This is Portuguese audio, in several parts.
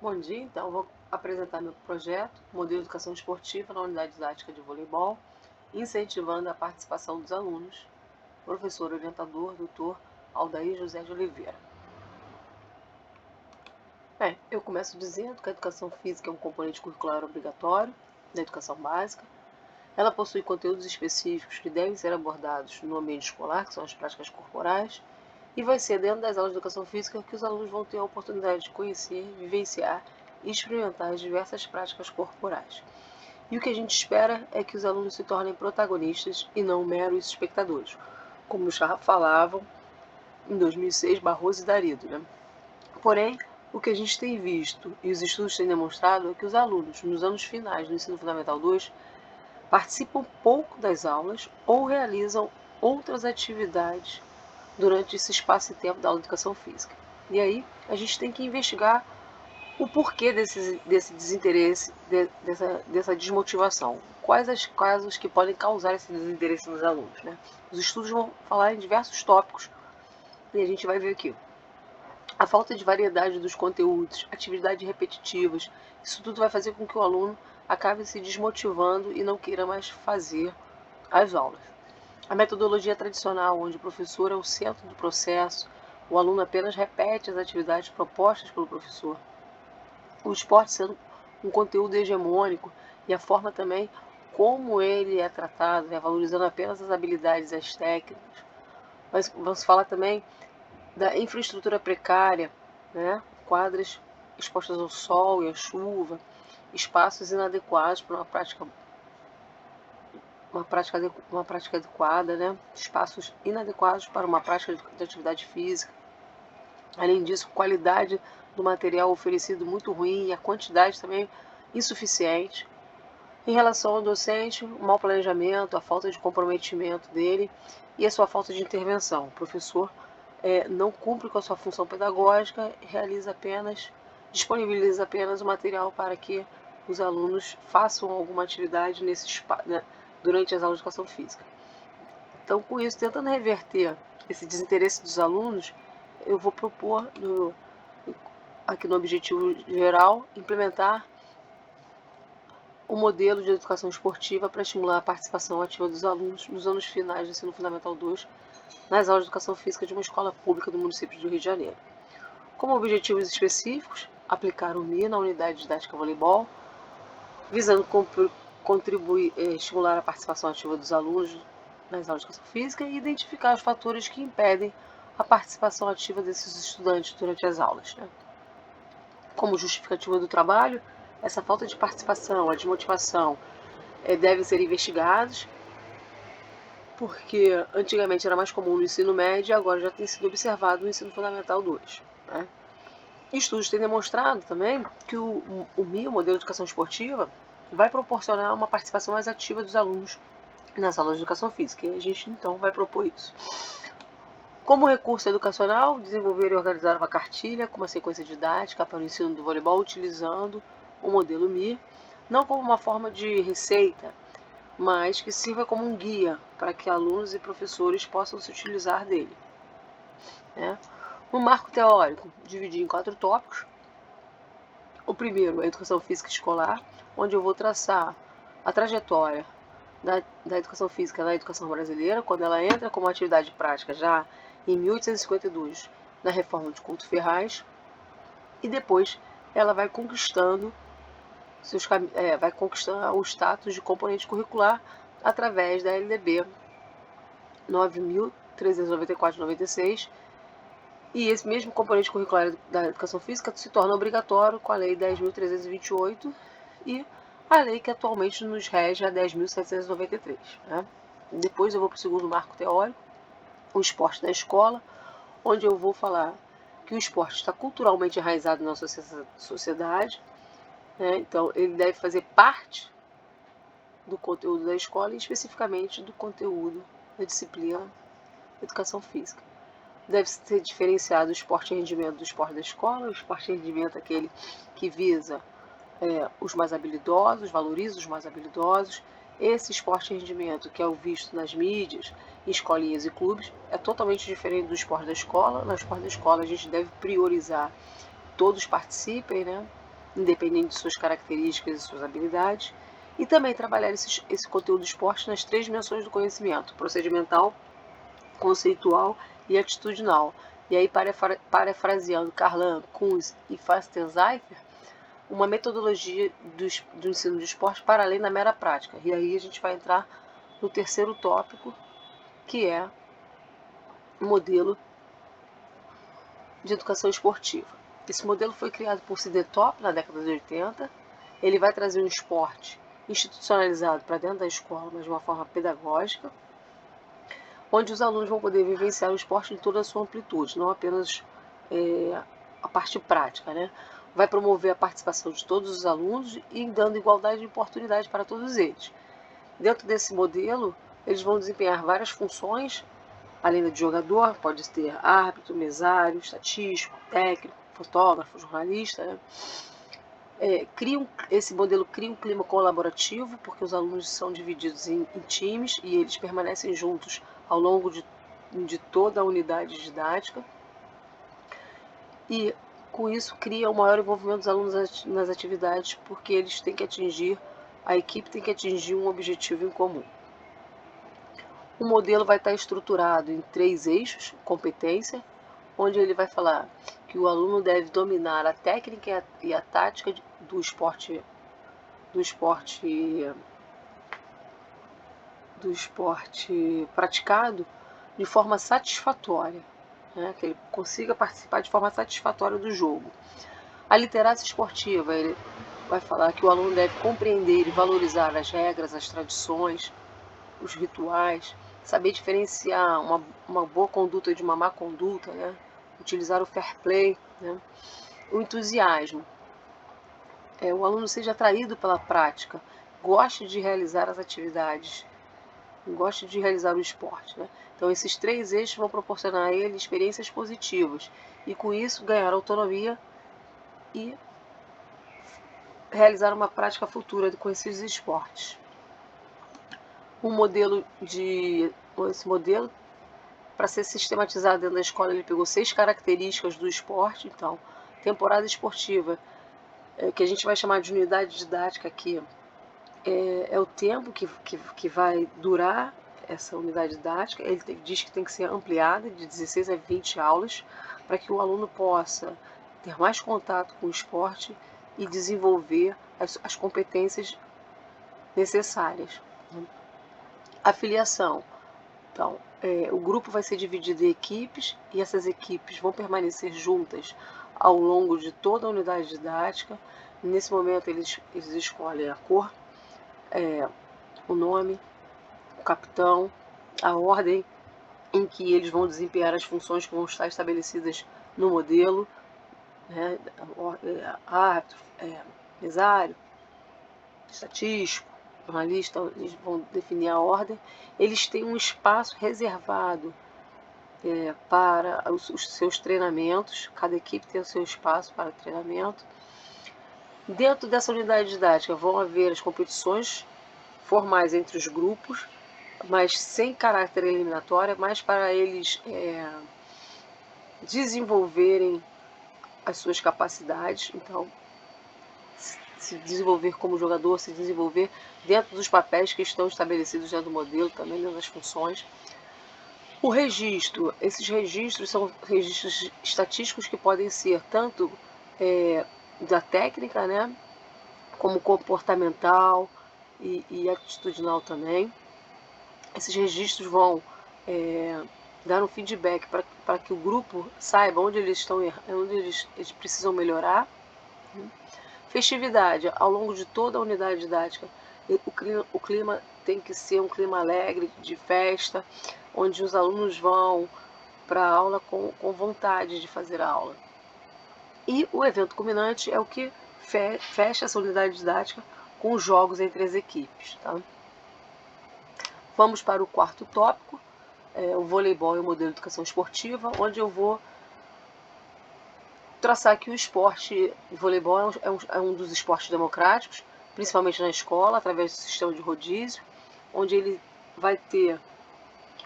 Bom dia, então vou apresentar meu projeto, Modelo de Educação Esportiva na Unidade Didática de Voleibol, incentivando a participação dos alunos. Professor orientador, Dr. Aldair José de Oliveira. Eu começo dizendo que a educação física é um componente curricular obrigatório da educação básica. Ela possui conteúdos específicos que devem ser abordados no ambiente escolar, que são as práticas corporais, e vai ser dentro das aulas de educação física que os alunos vão ter a oportunidade de conhecer, vivenciar e experimentar as diversas práticas corporais. E o que a gente espera é que os alunos se tornem protagonistas e não meros espectadores, como já falavam em 2006 Barroso e Darido, né? Porém, o que a gente tem visto e os estudos têm demonstrado é que os alunos, nos anos finais do Ensino Fundamental 2, participam pouco das aulas ou realizam outras atividades durante esse espaço e tempo da aula de educação física. E aí a gente tem que investigar o porquê desse desinteresse, dessa desmotivação. Quais as causas que podem causar esse desinteresse nos alunos, né? Os estudos vão falar em diversos tópicos e a gente vai ver aqui. A falta de variedade dos conteúdos, atividades repetitivas, isso tudo vai fazer com que o aluno acabe se desmotivando e não queira mais fazer as aulas. A metodologia tradicional, onde o professor é o centro do processo, o aluno apenas repete as atividades propostas pelo professor. O esporte sendo um conteúdo hegemônico e a forma também como ele é tratado, né, valorizando apenas as habilidades e as técnicas. Mas vamos falar também da infraestrutura precária, né, quadras expostas ao sol e à chuva, espaços inadequados para uma prática adequada, né? Espaços inadequados para uma prática de atividade física. Além disso, qualidade do material oferecido muito ruim e a quantidade também insuficiente. Em relação ao docente, o mau planejamento, a falta de comprometimento dele e a sua falta de intervenção. O professor não cumpre com a sua função pedagógica, disponibiliza apenas o material para que os alunos façam alguma atividade durante as aulas de educação física. Então, com isso, tentando reverter esse desinteresse dos alunos, eu vou propor, aqui no objetivo geral, implementar um modelo de educação esportiva para estimular a participação ativa dos alunos nos anos finais do Ensino Fundamental 2 nas aulas de educação física de uma escola pública do município do Rio de Janeiro. Como objetivos específicos, aplicar o MI na unidade didática voleibol, visando estimular a participação ativa dos alunos nas aulas de educação física e identificar os fatores que impedem a participação ativa desses estudantes durante as aulas, né? Como justificativa do trabalho, essa falta de participação, a desmotivação, devem ser investigados, porque antigamente era mais comum no ensino médio e agora já tem sido observado no ensino fundamental 2. Né? Estudos têm demonstrado também que o MI, o modelo de educação esportiva, vai proporcionar uma participação mais ativa dos alunos nas aulas de educação física. E a gente então vai propor isso. Como recurso educacional, desenvolver e organizar uma cartilha com uma sequência didática para o ensino do voleibol utilizando o modelo MI, não como uma forma de receita, mas que sirva como um guia para que alunos e professores possam se utilizar dele. Né? No marco teórico, dividir em 4 tópicos. O primeiro é a educação física escolar, onde eu vou traçar a trajetória da educação física na educação brasileira, quando ela entra como atividade prática já em 1852, na reforma de Couto Ferraz, e depois ela vai conquistando o status de componente curricular através da LDB 9.394/96, e esse mesmo componente curricular da educação física se torna obrigatório com a Lei 10.328 e a lei que atualmente nos rege a 10.793. Né? Depois eu vou para o segundo marco teórico, o esporte na escola, onde eu vou falar que o esporte está culturalmente enraizado na nossa sociedade, né? Então ele deve fazer parte do conteúdo da escola e especificamente do conteúdo da disciplina educação física. Deve ser diferenciado o esporte em rendimento do esporte da escola. O esporte em rendimento é aquele que visa os mais habilidosos, valoriza os mais habilidosos. Esse esporte em rendimento, que é o visto nas mídias, em escolinhas e clubes, é totalmente diferente do esporte da escola. No esporte da escola a gente deve priorizar todos participem, né? independente de suas características e suas habilidades, e também trabalhar esse conteúdo de esporte nas 3 dimensões do conhecimento: procedimental, conceitual e atitudinal. E aí, parafraseando Karlan, Kunz e Fastenzheifer, uma metodologia do ensino de esporte para além da mera prática. E aí a gente vai entrar no terceiro tópico, que é o modelo de educação esportiva. Esse modelo foi criado por Sidetop na década de 80. Ele vai trazer um esporte institucionalizado para dentro da escola, mas de uma forma pedagógica, onde os alunos vão poder vivenciar o esporte em toda a sua amplitude, não apenas a parte prática, né? Vai promover a participação de todos os alunos e dando igualdade de oportunidade para todos eles. Dentro desse modelo, eles vão desempenhar várias funções, além de jogador, pode ter árbitro, mesário, estatístico, técnico, fotógrafo, jornalista, né? Esse modelo cria um clima colaborativo, porque os alunos são divididos em times e eles permanecem juntos ao longo de toda a unidade didática. E com isso cria um maior envolvimento dos alunos nas atividades, porque eles têm que a equipe tem que atingir um objetivo em comum. O modelo vai estar estruturado em 3 eixos: competência, onde ele vai falar que o aluno deve dominar a técnica e a tática do esporte praticado de forma satisfatória, né? Que ele consiga participar de forma satisfatória do jogo. A literacia esportiva, ele vai falar que o aluno deve compreender e valorizar as regras, as tradições, os rituais, saber diferenciar uma boa conduta de uma má conduta, né? Utilizar o fair play, né? O entusiasmo. O aluno seja atraído pela prática, goste de realizar as atividades, goste de realizar o esporte, né? Então esses 3 eixos vão proporcionar a ele experiências positivas e com isso ganhar autonomia e realizar uma prática futura com esses esportes. Esse modelo, para ser sistematizado dentro da escola, ele pegou 6 características do esporte. Então, temporada esportiva, que a gente vai chamar de unidade didática aqui, é o tempo que vai durar essa unidade didática. Ele diz que tem que ser ampliada de 16 a 20 aulas, para que o aluno possa ter mais contato com o esporte e desenvolver as competências necessárias. A filiação. Então, o grupo vai ser dividido em equipes e essas equipes vão permanecer juntas ao longo de toda a unidade didática. Nesse momento eles escolhem a cor, o nome, o capitão, a ordem em que eles vão desempenhar as funções que vão estar estabelecidas no modelo, né? Árbitro, mesário, estatístico, jornalista, eles vão definir a ordem. Eles têm um espaço reservado para os seus treinamentos, cada equipe tem o seu espaço para treinamento. Dentro dessa unidade didática vão haver as competições formais entre os grupos, mas sem caráter eliminatório, mas para eles desenvolverem as suas capacidades. Então, se desenvolver como jogador, se desenvolver dentro dos papéis que estão estabelecidos dentro do modelo, também dentro das funções. O registro, esses registros são registros estatísticos que podem ser tanto da técnica, né, como comportamental e atitudinal também. Esses registros vão dar um feedback para que o grupo saiba onde eles estão errando, onde eles precisam melhorar. Festividade, ao longo de toda a unidade didática, o clima tem que ser um clima alegre, de festa, onde os alunos vão para a aula com vontade de fazer a aula. E o evento culminante é o que fecha essa unidade didática com os jogos entre as equipes. Tá? Vamos para o 4º tópico, o voleibol e o modelo de educação esportiva, onde eu vou traçar que o voleibol é um dos esportes democráticos, principalmente na escola, através do sistema de rodízio, onde ele vai ter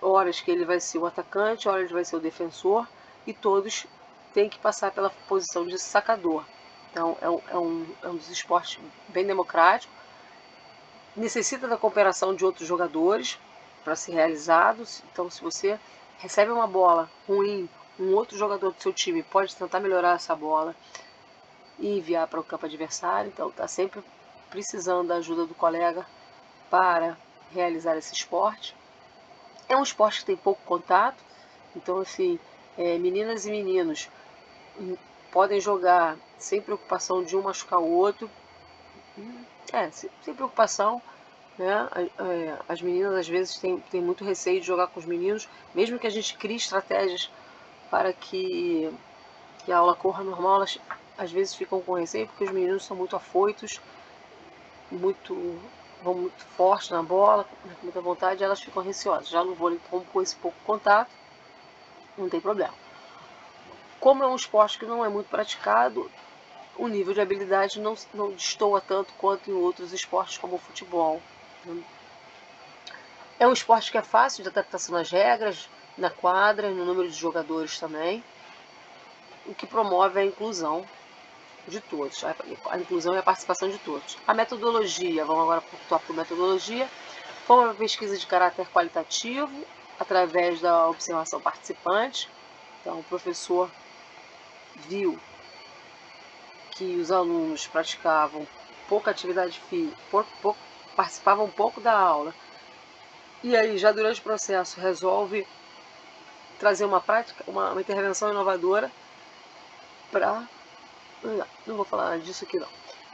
horas que ele vai ser o atacante, horas ele vai ser o defensor, e todos têm que passar pela posição de sacador. Então é um dos esportes bem democrático, necessita da cooperação de outros jogadores para ser realizado. Então, se você recebe uma bola ruim, um outro jogador do seu time pode tentar melhorar essa bola e enviar para o campo adversário. Então, está sempre precisando da ajuda do colega para realizar esse esporte. É um esporte que tem pouco contato, então, assim, meninas e meninos podem jogar sem preocupação de um machucar o outro. Sem preocupação, né? As meninas às vezes têm muito receio de jogar com os meninos, mesmo que a gente crie estratégias para que a aula corra normal, elas às vezes ficam com receio porque os meninos são muito afoitos, vão muito forte na bola, com muita vontade, e elas ficam receosas. Já no vôlei, como com esse pouco contato, não tem problema. Como é um esporte que não é muito praticado, o nível de habilidade não destoa tanto quanto em outros esportes como o futebol. É um esporte que é fácil de adaptação nas regras, na quadra, no número de jogadores também, o que promove a inclusão de todos, a inclusão e a participação de todos. A metodologia, vamos agora para o tópico metodologia, foi uma pesquisa de caráter qualitativo, através da observação participante. Então, o professor viu que os alunos praticavam pouca atividade física, participavam pouco da aula, e aí já durante o processo resolve trazer uma prática, uma intervenção inovadora para... Não vou falar disso aqui não.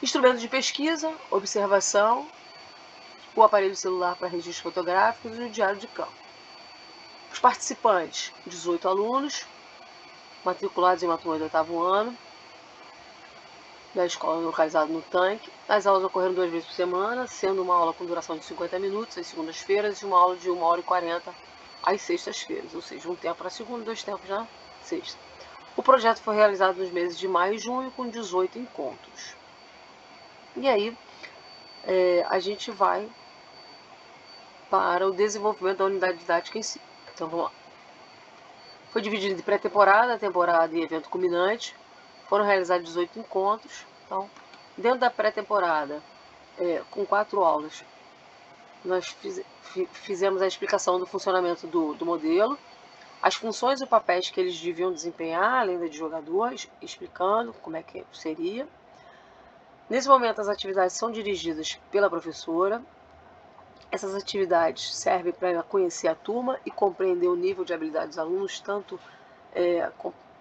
Instrumentos de pesquisa, observação, o aparelho celular para registros fotográficos e o diário de campo. Os participantes, 18 alunos, matriculados em uma turma do 8º ano, da escola localizada no Tanque. As aulas ocorreram 2 vezes por semana, sendo uma aula com duração de 50 minutos às segundas-feiras e uma aula de 1h40 às sextas-feiras, ou seja, um tempo na segunda e 2 tempos na sexta. O projeto foi realizado nos meses de maio e junho com 18 encontros. E aí a gente vai para o desenvolvimento da unidade didática em si. Então vamos lá. Foi dividido em pré-temporada, temporada e evento culminante. Foram realizados 18 encontros. Então, dentro da pré-temporada, com 4 aulas, nós fizemos a explicação do funcionamento do modelo, as funções e papéis que eles deviam desempenhar, além de jogadores, explicando como é que seria. Nesse momento, as atividades são dirigidas pela professora. Essas atividades servem para conhecer a turma e compreender o nível de habilidade dos alunos, tanto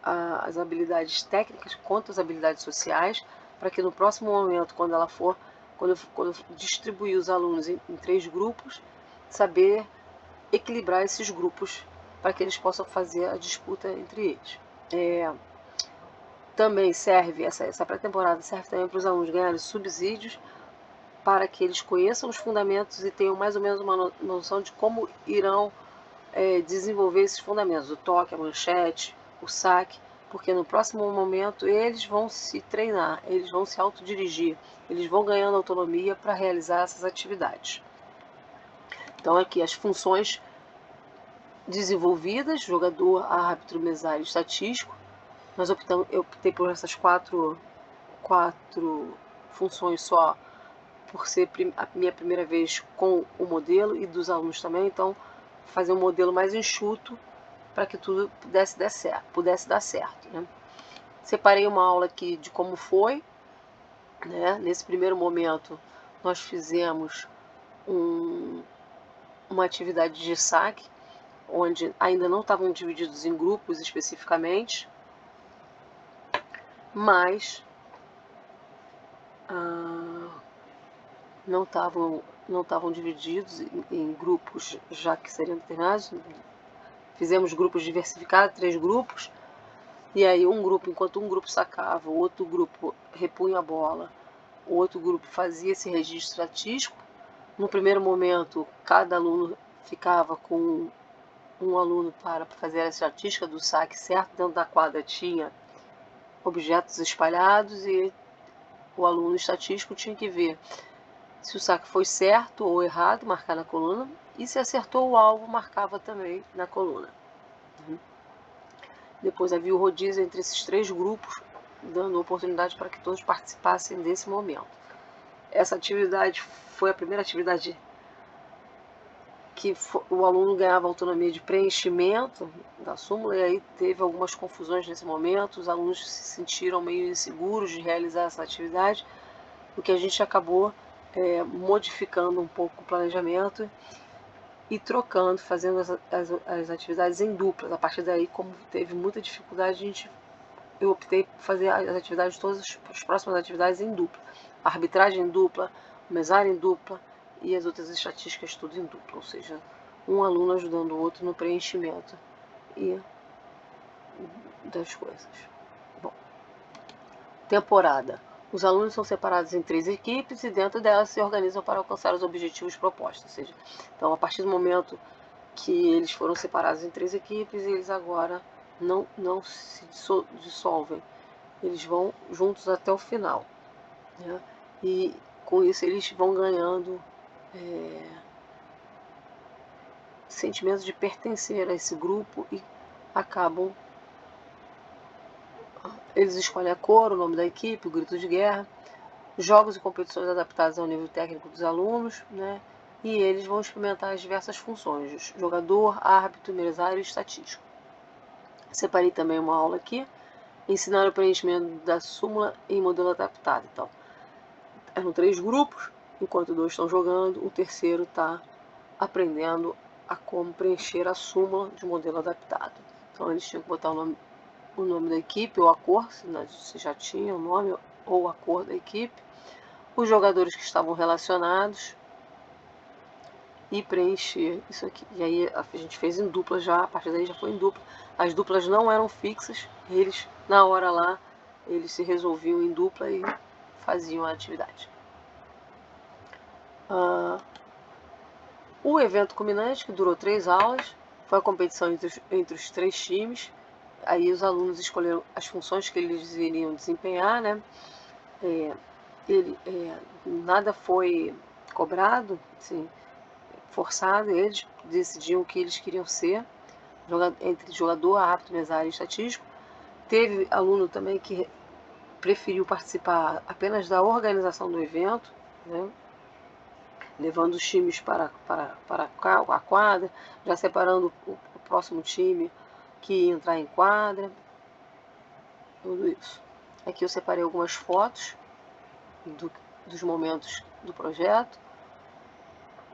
as habilidades técnicas quanto as habilidades sociais, para que no próximo momento, quando distribuir os alunos em 3 grupos, saber equilibrar esses grupos para que eles possam fazer a disputa entre eles. Também serve, essa pré-temporada serve também para os alunos ganharem subsídios, para que eles conheçam os fundamentos e tenham mais ou menos uma noção de como irão desenvolver esses fundamentos, o toque, a manchete, o saque, porque no próximo momento eles vão se treinar, eles vão se autodirigir, eles vão ganhando autonomia para realizar essas atividades. Então aqui as funções desenvolvidas, jogador, árbitro, mesário, estatístico. Eu optei por essas quatro funções só, por ser a minha primeira vez com o modelo e dos alunos também, então fazer um modelo mais enxuto para que tudo pudesse dar certo. Né? Separei uma aula aqui de como foi. Né? Nesse primeiro momento, nós fizemos uma atividade de saque, onde ainda não estavam divididos em grupos especificamente, mas não estavam divididos em grupos já que seriam determinados. Fizemos grupos diversificados, 3 grupos, e aí enquanto um grupo sacava, o outro grupo repunha a bola, o outro grupo fazia esse registro estatístico. No primeiro momento, cada aluno ficava com um aluno para fazer a estatística do saque certo. Dentro da quadra tinha objetos espalhados e o aluno estatístico tinha que ver se o saque foi certo ou errado, marcar na coluna, e se acertou o alvo, marcava também na coluna. Depois havia o rodízio entre esses 3 grupos, dando oportunidade para que todos participassem desse momento. Essa atividade foi a primeira atividade que o aluno ganhava autonomia de preenchimento da súmula, e aí teve algumas confusões nesse momento, os alunos se sentiram meio inseguros de realizar essa atividade, o que a gente acabou modificando um pouco o planejamento e trocando, fazendo as atividades em duplas. A partir daí, como teve muita dificuldade, eu optei por fazer as atividades, todas as próximas atividades em dupla. A arbitragem em dupla, o mesário em dupla e as outras estatísticas tudo em dupla, ou seja, um aluno ajudando o outro no preenchimento e das coisas. Bom, temporada. Os alunos são separados em 3 equipes e dentro delas se organizam para alcançar os objetivos propostos. Ou seja, então, a partir do momento que eles foram separados em 3 equipes, eles agora não se dissolvem. Eles vão juntos até o final, né? E com isso eles vão ganhando sentimentos de pertencer a esse grupo e acabam. Eles escolhem a cor, o nome da equipe, o grito de guerra, jogos e competições adaptadas ao nível técnico dos alunos, né? E eles vão experimentar as diversas funções de jogador, árbitro, mesário e estatístico. Separei também uma aula aqui, ensinar o preenchimento da súmula em modelo adaptado. Então, eram 3 grupos, enquanto 2 estão jogando, o terceiro está aprendendo a como preencher a súmula de modelo adaptado. Então, eles tinham que botar o nome da equipe ou a cor, se já tinha o nome ou a cor da equipe, os jogadores que estavam relacionados e preencher isso aqui. E aí a gente fez em dupla já, a partir daí já foi em dupla. As duplas não eram fixas, eles na hora lá, eles se resolviam em dupla e faziam a atividade. O evento culminante, que durou 3 aulas, foi a competição entre os 3 times. Aí os alunos escolheram as funções que eles iriam desempenhar, né? Nada foi cobrado, assim, forçado, eles decidiam o que eles queriam ser, entre jogador, árbitro, mesário e estatístico. Teve aluno também que preferiu participar apenas da organização do evento, né? Levando os times para a quadra, já separando o próximo time que ia entrar em quadra, tudo isso. Aqui eu separei algumas fotos dos momentos do projeto,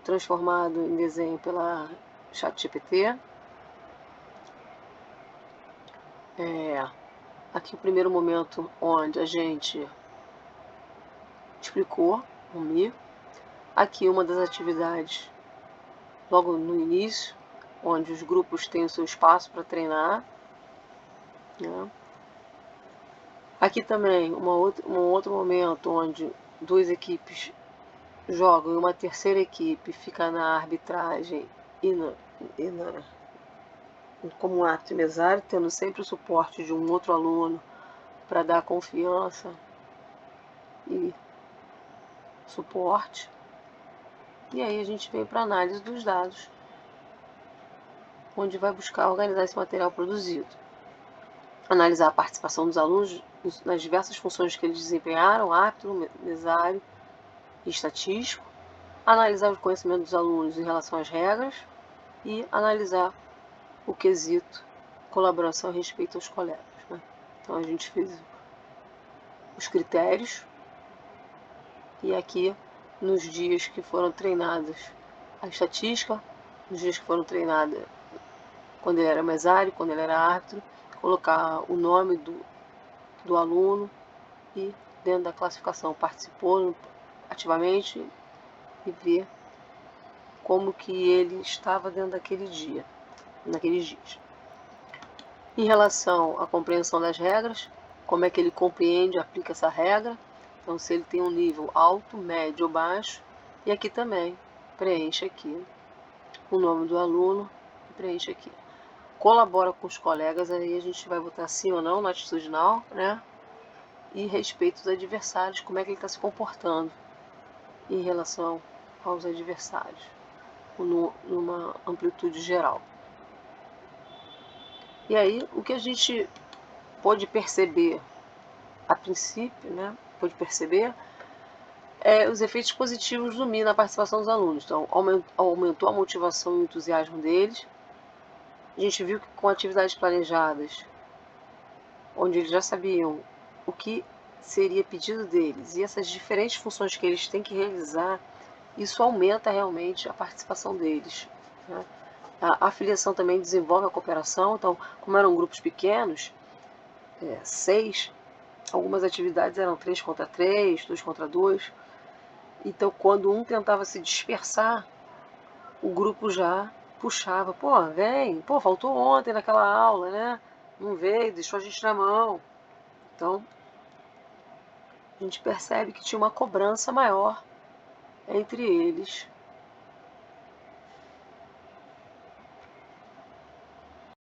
transformado em desenho pela ChatGPT. Aqui o primeiro momento onde a gente explicou o Mi. Aqui uma das atividades logo no início, onde os grupos têm o seu espaço para treinar, né? Aqui também um outro momento onde 2 equipes jogam e uma terceira equipe fica na arbitragem como árbitro e mesário, tendo sempre o suporte de um outro aluno para dar confiança e suporte. E aí a gente vem para a análise dos dados, onde vai buscar organizar esse material produzido. Analisar a participação dos alunos nas diversas funções que eles desempenharam, árbitro, mesário e estatístico. Analisar o conhecimento dos alunos em relação às regras e analisar o quesito colaboração e respeito aos colegas, né? Então a gente fez os critérios e aqui nos dias que foram treinados a estatística, nos dias que foram treinados quando ele era mesário, quando ele era árbitro, colocar o nome do aluno e dentro da classificação participou ativamente e ver como que ele estava dentro daquele dia, naqueles dias. Em relação à compreensão das regras, como é que ele compreende e aplica essa regra, então se ele tem um nível alto, médio ou baixo, e aqui também preenche aqui o nome do aluno e preenche aqui. Colabora com os colegas, aí a gente vai botar sim ou não no atitudinal, né? E respeito os adversários, como é que ele está se comportando em relação aos adversários, numa amplitude geral. E aí, o que a gente pode perceber a princípio, né, pôde perceber, os efeitos positivos do Mi na participação dos alunos. Então, aumentou a motivação e o entusiasmo deles. A gente viu que com atividades planejadas, onde eles já sabiam o que seria pedido deles e essas diferentes funções que eles têm que realizar, isso aumenta realmente a participação deles, né? A afiliação também desenvolve a cooperação. Então, como eram grupos pequenos, 6, algumas atividades eram 3 contra 3, 2 contra 2. Então, quando um tentava se dispersar, o grupo já puxava. Pô, vem, pô, faltou ontem naquela aula, né? Não veio, deixou a gente na mão. Então, a gente percebe que tinha uma cobrança maior entre eles